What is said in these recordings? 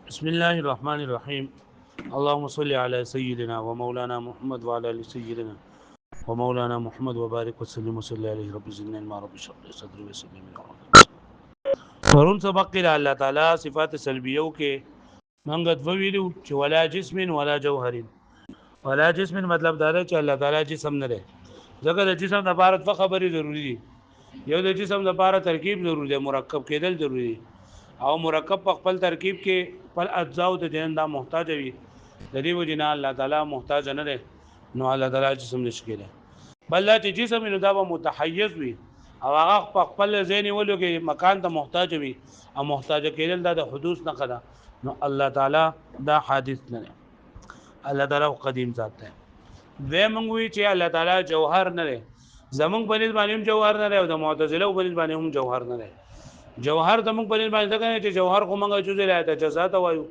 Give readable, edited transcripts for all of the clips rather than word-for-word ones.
بسم الله الرحمن الرحيم. اللهم صل على سيدنا ومولانا محمد وعلى ال سيدنا ومولانا محمد وبارك وسلم وصلى عليه رب زدنا علما رب اشرح لي صدري ويسر لي امري پرون سبق کې الله تعالی صفات سلبیو کې منګت ویلو چې ولا جسم ولا جوهر. ولا جسم مطلب دا دی چې الله تعالی جسم نه دی، ځکه د جسم د لپاره څه خبرې ضروری دي. یو د جسم د لپاره ترکیب ضروری دی، مرکب کېدل ضروری دی، او مرکب په خپل ترکیب کې خپل اجزا او د جن دا محتاج وي. د دې وجه نه الله تعالی محتاج نه دی، نو الله تعالی جسم نشي کېدای. بل دا چې جسم نو دا به متحیز وي او هغه په خپل ذهن ولو کې مکان ته محتاج وي، او محتاج کېدل دا د حدوث نه قدا. نو الله تعالی دا حادث نه دی، الله تعالی قدیم ذات دی. دوی مونږ وی چې الله تعالی جوهر نه دی، زمونږ په نسبت باندې هم جوهر نه دی او د معتزله په نسبت باندې هم جوهر نه دی. جوهر زمونږ په نسبت باندې څنګه چې جوهر خو مونږ جزء لا تجزا ته وایو،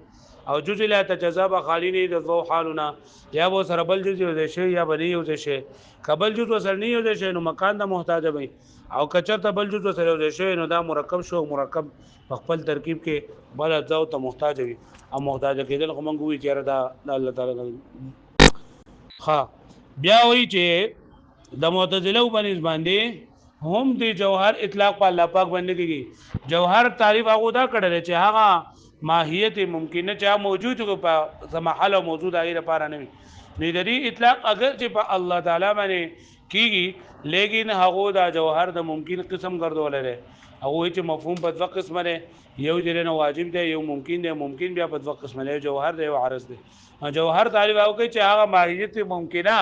او جزء لا تجزا به خالی نه د ذو حالنا، یا به سره بل جزء یو شی یا بل یو شی، قبل جزء سره نه یو شی نو مکان ته محتاج وي، او کچرته بل جزء سره یو شی نو دا مرکب شو، مرکب په خپل ترکیب کې بل ځاو ته محتاج وي، او محتاج کېدل خو مونږ وی چې دا الله تعالی. ها بیا وی چې د معتزله باندې هم دی جوهر اطلاق په الله پاک باندې کیږي. جوهر تعریف هغه دا کړل چې هغه ماهیت ممکنه چې موجود په محل او موجود هغه لپاره نه وي. نه دی اطلاق اگر چې په الله تعالی باندې کیږي، لیکن هغه دا جوهر د ممکن قسم ګرځول لري. هغه چې مفهوم په دوه قسمه لري، یو جره نه واجب دی، یو ممکن دی. ممکن بیا په دوه قسمه لري، جوهر دی او عرض دی. جوهر تعریف هغه کوي چې هغه ماهیت ممکنه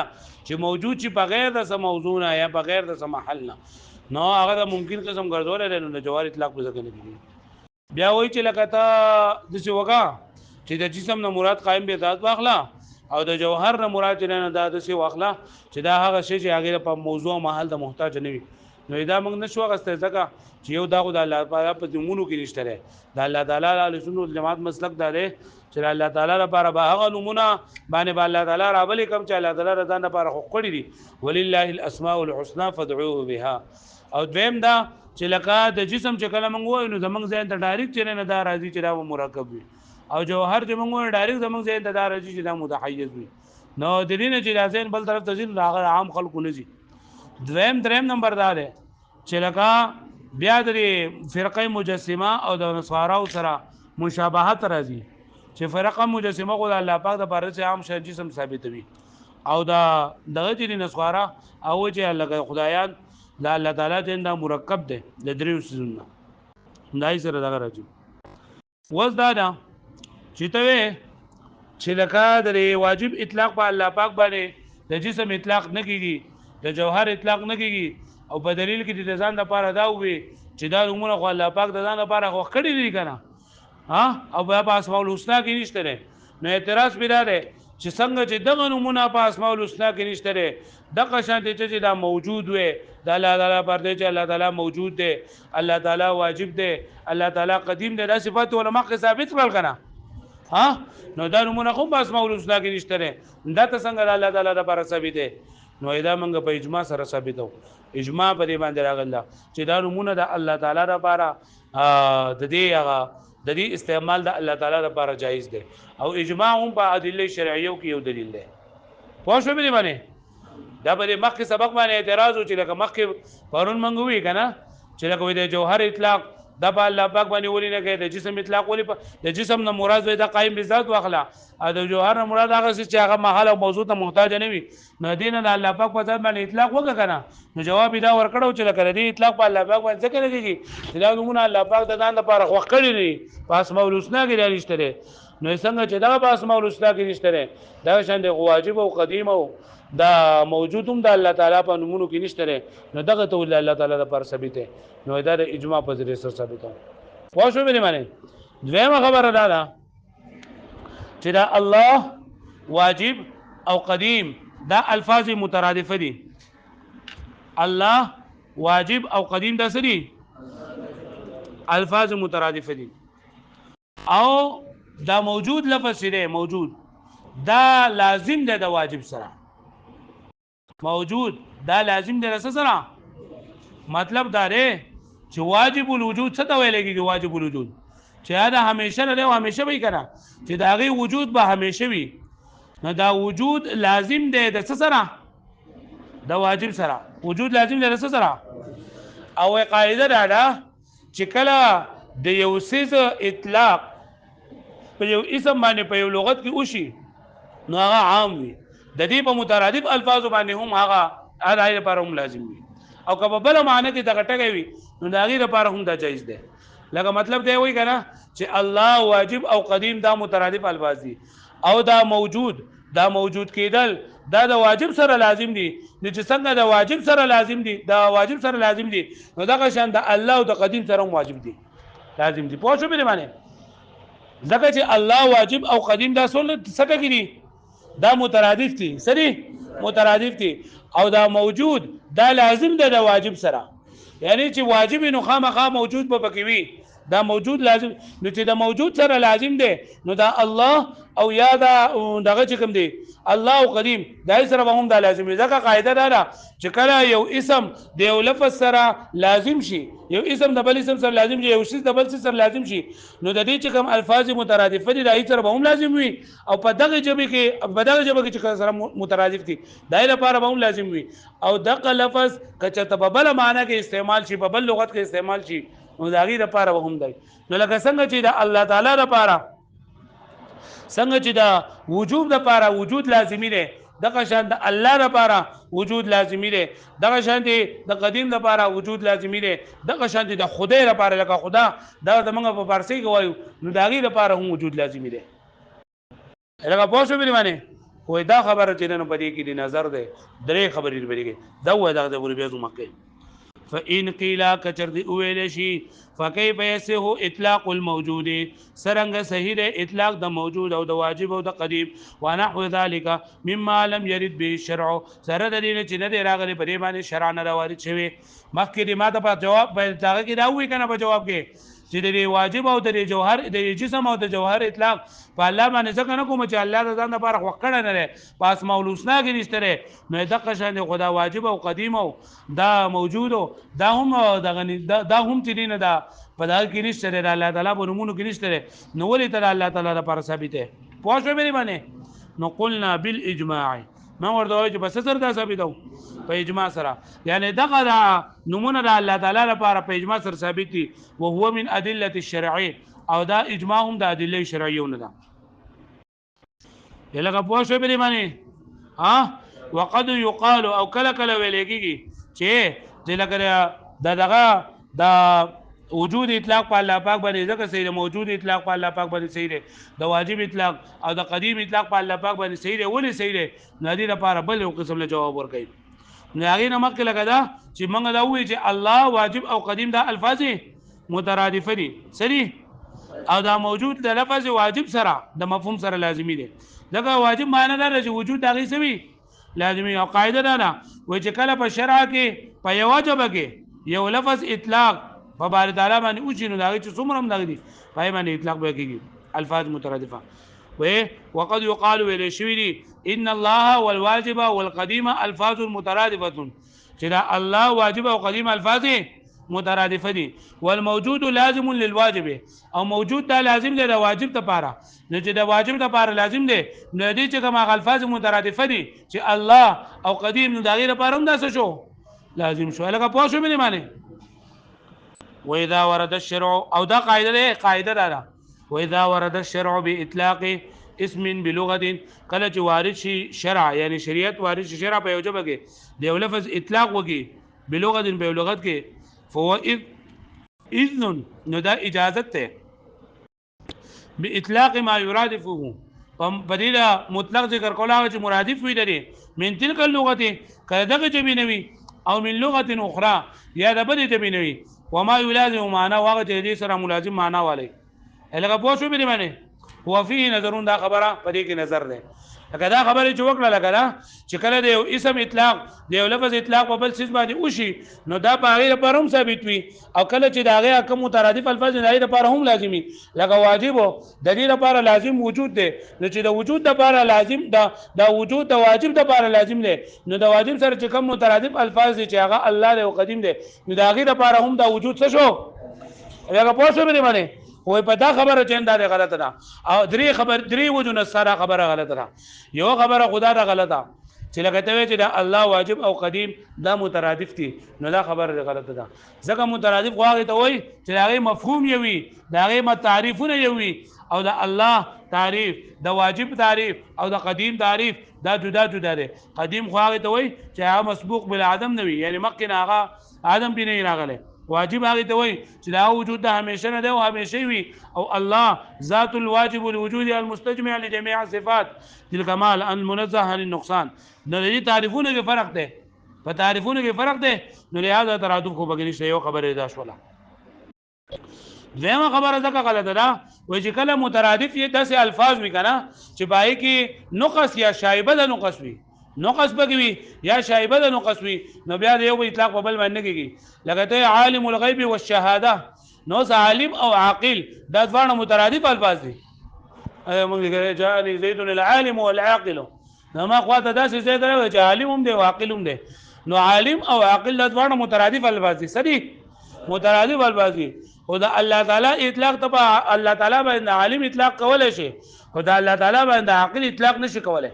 چې موجود چې بغیر د سم موضوع نه یا بغیر د سم محل نه، نو هغه د ممکن قسم ګرځول لري، نو د جوهر اطلاق په ځکه نه کیږي. بیا وایي چې لکه ته د څه وکا چې د جسم نه مراد قائم به ذات واخلا، او د جوهر نه مراد نه دا د څه واخلا چې دا هغه شی چې هغه په موضوع محل د محتاج نه وي. نو دا موږ نشو غسته ځکه چې یو داغو د الله تعالی په دمونو کې نشته لري. د الله تعالی علی سنت جماعت مسلک دا دی چې الله تعالی لپاره به هغه نمونه باندې به الله تعالی راولي کوم چې الله تعالی رضا نه لپاره خو کړی دي، ولله الاسماء الحسنى فادعوه بها. او دویم دا چې لکه د جسم چې کله موږ وایو نو زمونږ ذهن ته ډایرکټ چې نه دا راځي چې دا مرکب وي، او جوهر چې موږ وایو ډایرکټ زمونږ ذهن ته دا راځي چې دا متحیز وي. نو د دې نه چې دا ذهن بل طرف ته ځي هغه عام خلکو نه ځي. دریم نمبر دا دی چې لکه بیا د فرقه مجسمه او د نصاراو سره مشابهت راځي، چې فرقه مجسمه خو د الله پاک د بارے سے عام شی جسم ثابتوي، او دا دغه چې نصارا او چې الله خدایان دا الله تعالی ته دا مرکب دی د دریو سيزونو دای سره دغه راځي. وز دا چې ته چې لکه د واجب اطلاق په الله پاک باندې د جسم اطلاق نه کیږي، د جوهر اطلاق نه کیږي، او په دلیل کې د ځان لپاره دا وي چې دا نمونه خو الله پاک د ځان لپاره خو کړی دی کنه، ها، او په اسماء الحسنا کې نشته لري. نو اعتراض پیدا دی چې څنګه چې دغه نمونه په اسماء الحسنا کې نشته لري، دغه شان چې دا موجود وي د الله تعالی پر دې چې الله تعالی موجود دی، الله تعالی واجب دی، الله تعالی قدیم دی، دا صفات علماء کې ثابت کړل کنه. ها، نو دا نمونه خو په اسماء الحسنا کې نشته لري، دا ته څنګه الله تعالی لپاره ثابت دی؟ نو دا موږ په اجماع سره ثابتو. اجماع په دې باندې راغله چې دا نمونه د الله تعالی لپاره د دې استعمال د الله تعالی لپاره جایز دی، او اجماع هم په ادله شرعیو کې یو دلیل دی. پوه شو به باندې دا په مخکې سبق باندې اعتراض و چې لکه مخکې پرون منغوي کنه چې لکه د جوهر اطلاق دا په الله پاک باندې ولې نه کوي، د جسم اطلاق ولې د جسم نه مراد وي دا قائم بذات واخلا، او د جوهر نه مراد هغه چې هغه محل او موضوع ته محتاج نه وي. نو دین د الله پاک په ذات باندې اطلاق وکړه کنه، نو جواب دا ورکړو چې لکه دې اطلاق په الله پاک باندې څه کوي چې دا نمونه الله پاک د ځان لپاره خو کړی دی په اسماء الحسنا کې نشته. نو څنګه چې دا په اسماء الحسنا کې نشته دا شان د واجب او قدیم او دا موجودم د الله تعالی په نمونو کې نشته، نو دغه ته الله تعالی لپاره ثابت دی. نو دا د اجماع په ذریعہ سره ثابت دی. پوه شو به معنی. دویمه خبره ده چې دا الله واجب او قدیم دا الفاظ مترادفه دي. الله واجب او قدیم دا سری الفاظ مترادفه دي، او دا موجود لفظ دی موجود دا لازم ده د واجب سره، موجود دا لازم دی سره. مطلب دا دی چې واجب الوجود څه ته ویل کېږي؟ واجب الوجود چې دا همیشه نه دی او همیشه به کنه چې دا غي وجود به همیشه وي نو دا وجود لازم دی د څه سره د واجب سره وجود لازم دی د څه سره او قاعده دا چې کله د یو سیز اطلاق په یو اسم باندې په یو لغت کې وشي نو هغه عام وي د دې په مترادف الفاظ باندې هم هغه اړای لپاره هم لازم وي او که په بل معنی کې دغه ټکی وي نو د هغې لپاره هم دا جایز دی لکه مطلب دی وایي که نه چې الله واجب او قدیم دا مترادف الفاظ دي او دا موجود کېدل دا د واجب سره لازم دي نو چې څنګه د واجب سره لازم دي نو دغه شان د الله او د قدیم سره هم واجب دي لازم دي پوه شو مې باندې ځکه چې الله واجب او قدیم دا څه ټکي دي دا مترادف دي سری مترادف دي او دا موجود دا لازم ده د واجب سره یعنی چې واجب نو خامخا موجود به پکې وي دا موجود لازم نو چې د موجود سره لازم دی نو دا الله او یا دا دغه چې کوم دی الله او قدیم دا سره به هم دا لازم وي ځکه قاعده دا ده چې کله یو اسم د یو لفظ سره لازم شي یو اسم د بل اسم سره لازم شي یو شی د بل سره لازم شي نو د دې چې کوم الفاظ مترادفه دي دا سره به هم لازم وي او په دغه جبه کې چې سره مترادف دي دا لپاره به هم لازم وي او دغه لفظ کچته په بل معنی کې استعمال شي په بل لغت کې استعمال شي نو دا غي لپاره به هم دی نو لکه څنګه چې د الله تعالی لپاره څنګه چې د وجوب لپاره وجود لازمی دی دغه شان د الله لپاره وجود لازمی دی دغه شان د قدیم لپاره وجود لازمی دی دغه شان د خدای لپاره لکه خدا دا زمونږ په فارسی کې وایو نو دا غي لپاره هم وجود لازمی دی لکه پوه شو باندې وای دا خبره چې نن په دې کې د نظر دی درې خبرې په دې کې دا وای دا د بیا مکه فإن قيل كچر دی اویل شي فكيف يصح اطلاق الموجود سرنګ صحیح دی اطلاق د موجود او د واجب او د قدیم ونحو ذلك مما لم يرد به الشرع سره د دې چې نه دی راغلی په دې باندې شرع نه راوړي شوی مخکې دې ماته په جواب په دغه کې دا وی کنه په جواب کې چې د واجب او د جوهر د جسم او د جوهر اطلاق په الله باندې ځکه نه کوم چې الله د ځان لپاره وکړه نه لري پاس مولوسنا کې نشته نو دغه شان خدا واجب او قدیم او دا موجود دا هم دا هم چې نه دا په دغه کې نشته د الله تعالی په نومونو کې نشته نو ولې ته الله تعالی لپاره ثابت ده پوه شو مې باندې نو قلنا بالاجماع ما ورته وایي چې بس سره دا ثابت او په اجماع سره یعنی دغه نمونه د الله تعالی لپاره په اجماع سره ثابت دي او هو من ادله الشرعيه او دا اجماع هم د ادله شرعيه نه ده لکه پوه شو به معنی وقد يقال او کله کله ویل کېږي چې لکه دغه د وجود اطلاق په الله پاک باندې ځکه صحیح موجود اطلاق په الله پاک باندې صحیح دی د واجب اطلاق او د قدیم اطلاق په الله پاک باندې صحیح دی ولې صحیح دی ندی لپاره بل یو قسم له جواب ورکړي نو هغه نه مکه لګا دا چې موږ دا وایو چې الله واجب او قدیم دا الفاظ مترادف دي صحیح او دا موجود د لفظ واجب سره د مفهوم سره لازمی دی دغه واجب معنی دا چې وجود دغه سوي لازمی او قاعده ده نه وای چې کله په شرع کې په یو واجب کې یو لفظ اطلاق په بار تعالی باندې او چې نو دا چې څومره هم دغدي پای باندې اطلاق به کېږي الفاظ مترادفه وقد يقال ولشويري ان الله والواجب والقديم الفاظ مترادفه چې دا الله واجب او قدیم الفاظ مترادفه دي والموجود لازم للواجب او موجود دا لازم دی د واجب لپاره نو چې د واجب لپاره لازم دی نو دې چې کوم الفاظ مترادفه دي چې الله او قدیم نو دا غیر لپاره هم داسه شو لازم شو لکه پوه شو مې معنی واذا ورد الشرع او دا قاعده ده واذا ورد الشرع باطلاق اسم بلغه کله چې وارد شي شرع یعنی شریعت وارد شي شرع په یو جبه کې د یو لفظ اطلاق وکي بلغه په لغت کې فهو اذن نو دا اجازت ته باطلاق ما يرادفه بدیل مطلق ذکر کولا چې مرادف وي لري من تلك اللغه کله دغه جبه نوي او من لغه اخرى یا د بل جبه نوي وما يلازم معنا واغه دې سره ملازم معنا والے الګه پوه شو به معنی هو فيه نظرون دا خبره په دې کې نظر ده لکه دا خبره چې وکړه لکه دا چې کله د یو اسم اطلاق د یو لفظ اطلاق په بل څه باندې وشي نو دا په هغه لپاره هم ثابت وي او کله چې دا هغه کوم مترادف الفاظ نه لپاره هم لازمي لکه واجب د دې لپاره لازم وجود ده نو چې د وجود لپاره لازم دا وجود د واجب لپاره لازم ده نو د واجب سره چې کوم مترادف الفاظ دي چې هغه الله له قدیم ده نو دا هغه لپاره هم دا وجود څه شو هغه پوه شو به معنی خو په دا خبره چې دا غلطه ده او درې وجونه سره خبره غلطه ده یو خبره خدا ده غلطه چې لکه ته چې دا الله واجب او قدیم دا مترادف دي نو دا خبره غلطه ده ځکه مترادف واغې ته وای چې هغه مفهوم یوي دا هغه تعریفونه یوي او دا الله تعریف دا واجب تعریف او دا قدیم تعریف دا جدا جدا دي قدیم خو هغه ته وای چې هغه مسبوق بالعدم نه وي یعنی مخکې هغه عدم دی نه راغله واجب هغه ته وای چې دا وجود د همیشه نه دی او همیشه وي او الله ذات الواجب الوجود المستجمع لجميع الصفات للكمال المنزه عن النقصان نو دې تعریفونه کې فرق دی په تعریفونه کې فرق دی نو لہذا ترادف خو بګنی شی یو خبره ده شوله دیمه خبره ځکه غلطه ده وای چې کله مترادف یې داسې الفاظ وي کنه چې پای کې نقص یا شایبه د نقص وي نقص بګوي یا شایبه د نقص وي نو بیا د یو اطلاق په بل باندې کېږي لکه ته عالم الغیب والشهاده نو عالم او عاقل دا ځوانه مترادف الفاظ دي موږ جاءني زيد العالم والعاقل نو ما خواته داسې زید راوي چې عالم هم دی او عاقل هم دی نو عالم او عاقل دا ځوانه مترادف الفاظ دي صحیح مترادف الفاظ دي او دا الله تعالی اطلاق ته الله تعالی باندې عالم اطلاق کولای شي او دا الله تعالی باندې عاقل اطلاق نشي کولای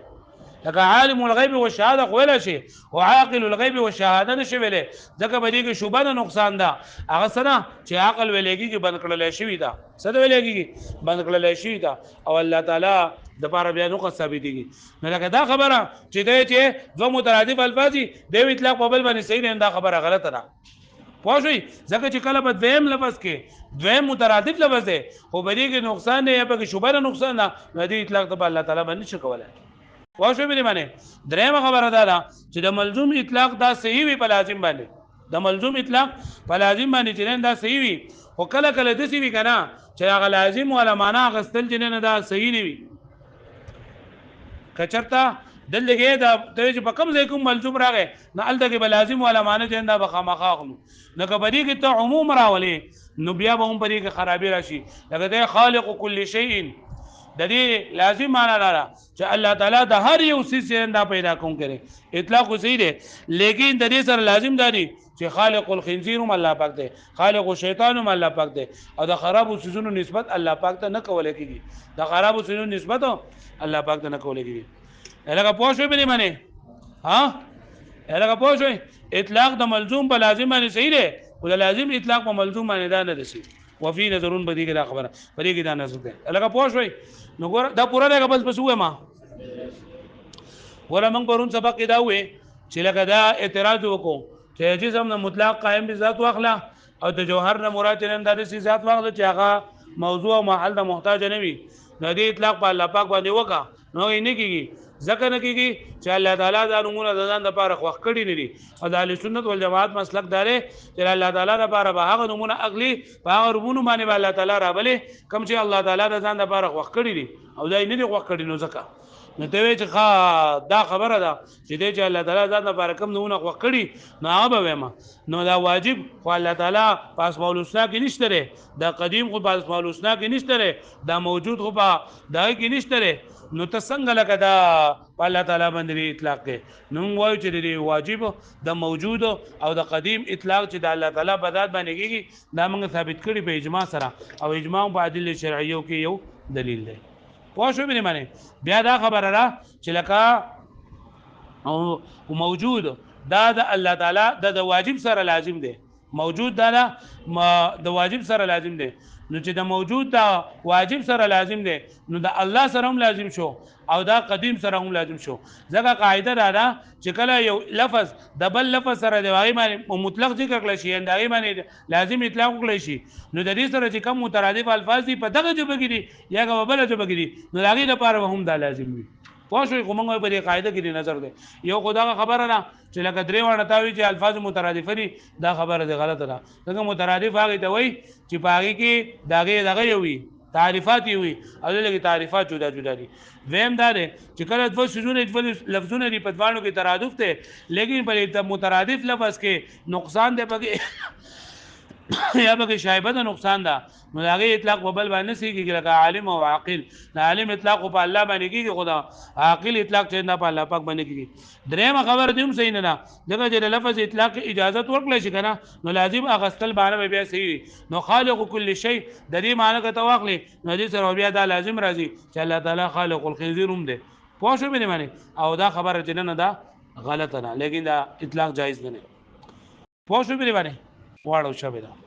لکه عالم الغیب والشهاده ویل شي او عاقل الغیب والشهاده نشي ویل ځکه به دې کې شوبه نه نقصان ده هغه سره چې عقل ویلېږي کې بند کړل شي دا څه ویلېږي بند کړل شي دا او الله تعالی د پاره بیا نو ثابتېږي نو لکه دا خبره چې دې چې دو مترادف الفاظ دي د اطلاق په بل باندې صحیح نه دا خبره غلطه ده پوښوي ځکه چې کله په دویم لفظ کې دویم مترادف لفظ دی خو به دې کې نقصان نه یا په کې شوبه نقصان نه دې اطلاق ته الله تعالی باندې شي کولای پوښوي به معنی درېمه خبره ده چې د ملزوم اطلاق دا صحیح وي په لازم باندې د ملزوم اطلاق په لازم باندې چې دا صحیح وي او کله کله د سی وی کنه چې هغه لازم ولا معنا غستل چې نه دا صحیح نه وي کچرتا دلته دا چې په کوم ځای کوم ملزوم راغی نه الته کې به لازم ولا معنا چې دا بخامخا نو کبدی کې ته عموم راولې نو بیا به هم پرې کې خرابې راشي لکه دا خالق كل شيء د دې لازم معنا لاره چې الله تعالی د هر یو څه دا پیدا کوم کړي اطلاق صحیح دی لیکن د دې سره لازم دی چې خالق الخنزير هم الله پاک دی خالق الشیطان هم الله پاک دی او د خراب سيزونو نسبت الله پاک ته نه کول کېږي د خراب سيزونو نسبت الله پاک ته نه کول کېږي الګه پوښوي به معنی ها الګه پوښوي اطلاق د ملزوم په لازم باندې صحیح دی او د لازم اطلاق په ملزوم باندې دا نه دي وفي نظرون بدی کې دا خبره بدی کې دا نظر ده الګه پوښوي نو ګور دا پورا دی بس بس وې ما ګور موږ پرون سبق دا وې چې لکه دا اعتراض وکړو چې جسم نه مطلق قائم به ذات واخلا او د جوهر نه مراد نه د ذات واخلا چې هغه موضوع او محل د محتاج نه وي نو دې اطلاق په الله پاک باندې وکا نو یې نه کیږي ځکه نه کیږي چې الله تعالی دا نمونه د ځان لپاره خوښ کړی نه دي او د اهل سنت والجماعت مسلک داره چې الله تعالی لپاره به هغه نمونه اغلی په هغه ربونو باندې الله تعالی رابلې کوم چې الله تعالی د ځان لپاره خوښ کړی دي او دا نه دي خوښ کړی نو ځکه نو ته چې دا خبره ده چې دې چې الله تعالی ځان لپاره کوم نمونه خوښ کړی نو هغه به وایم نو دا واجب خو الله تعالی په اسماء الحسنا کې نشته لري دا قدیم خو په اسماء الحسنا کې نشته لري دا موجود خو په دا کې نشته لري نو ته څنګه لکه دا الله تعالی باندې اطلاق کې نو وایو چې دی واجب د موجود او د قدیم اطلاق چې د الله تعالی په ذات باندې کېږي دا موږ ثابت کړی په اجماع سره او اجماع په ادله شرعیو کې یو دلیل دی پوه شو به معنی بیا دا خبره را چې لکه او موجود دا د الله تعالی د واجب سره لازم دی موجود دا د واجب سره لازم دی نو چې د موجود دا واجب سره لازم دی نو د الله سره هم لازم شو او دا قدیم سره هم لازم شو ځکه قاعده دا چې کله یو لفظ د بل لفظ سره د واغی باندې مطلق ذکر کړل شي اندغه باندې لازم اطلاق کړل شي نو د دې سره چې کوم مترادف الفاظ دي په دغه جبه کې دي یا په بل جبه کې دي نو هغه لپاره هم دا لازم وي پوه شو کومه په دې قاعده کې نظر دی یو خدای خبره نه چې لکه درې وړه تاوي چې الفاظ مترادف دي دا خبره ده غلطه ده څنګه مترادف هغه ته وای چې پاږي کې داغه وي تعریفات وي او لکه تعریفات جدا جدا دي ویم دا ده چې کله د سيزونه د لفظونه دی په ځوانو کې ترادف ته لیکن په مترادف لفظ کې نقصان ده پکې یا به شایبه د نقصان ده نو هغه اطلاق په بل باندې سیږي لکه عالم او عاقل عالم اطلاق په الله باندې کیږي خدا عاقل اطلاق چې نه په الله پاک باندې کیږي درېمه خبر دې هم صحیح نه ده دغه چې لفظ اطلاق اجازه ورکړل شي کنه نو لازم اغستل باندې بیا صحیح نو خالق کل شی د دې معنی کته واخلي نو دې سره بیا دا لازم راځي چې الله تعالی خالق الخنزیر هم ده پوه شو به معنی او دا خبره چې نه ده غلطه نه لیکن دا اطلاق جایز نه پوه شو به معنی واړو شوه